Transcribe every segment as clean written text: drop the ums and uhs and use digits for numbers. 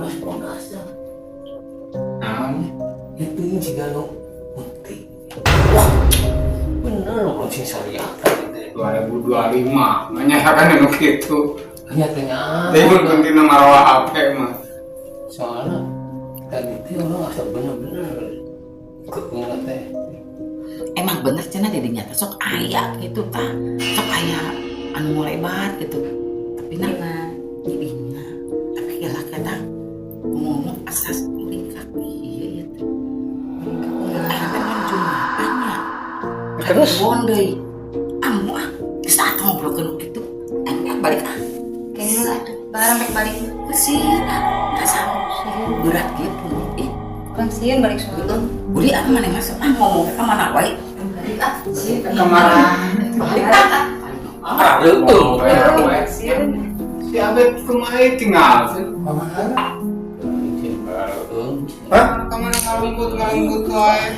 Mas Pondasa. Naon? Itu yang jika lo putih. Wah, bener loh sih saya. 2025, menyayakan yang begitu. Nyatanya. Tapi pun penting marwah apa mah. Soalnya tadi itu orang asal bener-bener keinget teh. Emang bener cenah didinya teh sok aya gitu tah. Sok aya anu lebar gitu. Tapi nah didinya. Tapi kira kata ngomong asas ini kaki ieu ya teh. Aya teh mah jumatannya. Terus deui. Amu saat ngobrolkeun kitu. Balik Kayaknya barang baik balik sih. Enggak sama berat gitu. kurang sieun balik soalnya. Budi apa mana masuk ngomong ke mana wae. Balik ah sieun. Kemarin Balik si Abed kemarin tinggal sih. Hah? Kemana ngalungkut wae.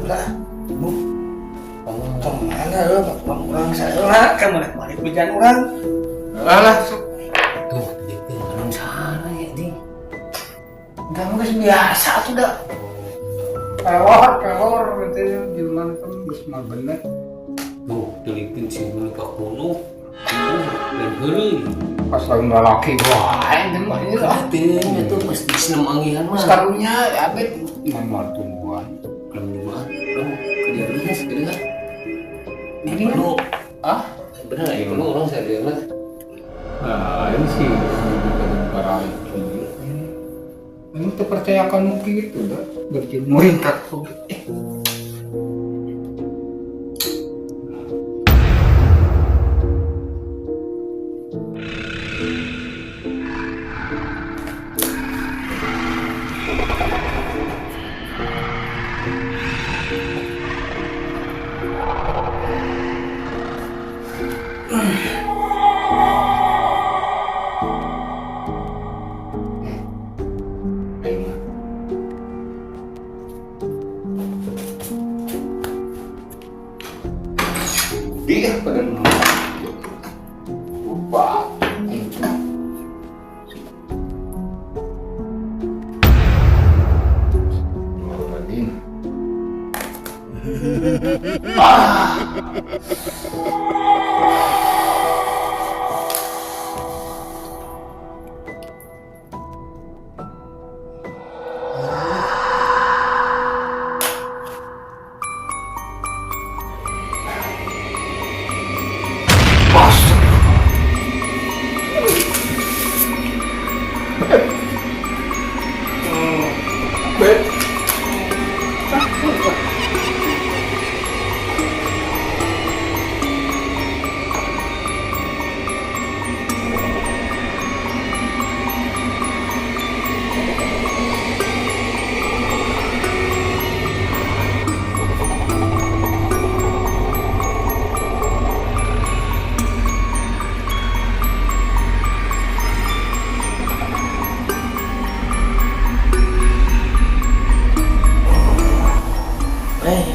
lah, Bu. Kamu kemana lo? Orang saya lah, kamu naik balik bijan orang. Alah, Tuh, itu orang sana ya di. Kamu kan biasa sudah. pelor gitu gimana kan geus mah bener. Tuh, dilitin sih dulu ke kuno. Dan heuleuy. Pas lagi laki wae teh mah ieu lah. Katanya tuh mesti senam anggihan mah. Karunya Abed nomor tumbuhan. Belum dimana. Dia lihat segera. Ini penuh. Bener ya, penuh orang saya lihat. Nah, ini sih para itu. Ini tuh percaya kamu gitu dah, berjemur kaku. Dia pada lupa. Nuruddin.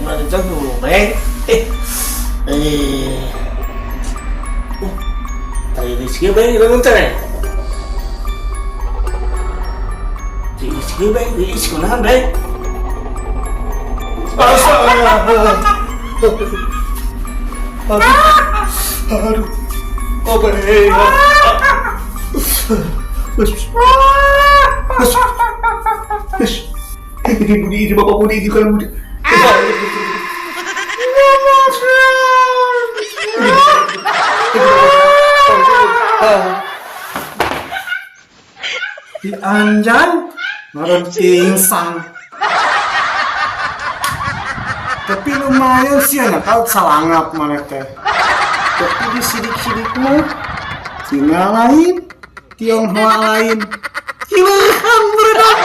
Mana cak dulu, tadi Rizky baik kita nonton ya. Rizky baik, Rizky mana baik? Aduh, oh baik. Budi, bapak Budi itu kan Budi. Di anjay, ngaran pingsan. Tapi lumayan sih anak kau salangap mana teh. Tapi di sidik-sidik mah Cina lain, Tionghoa lain, Ilham beredar.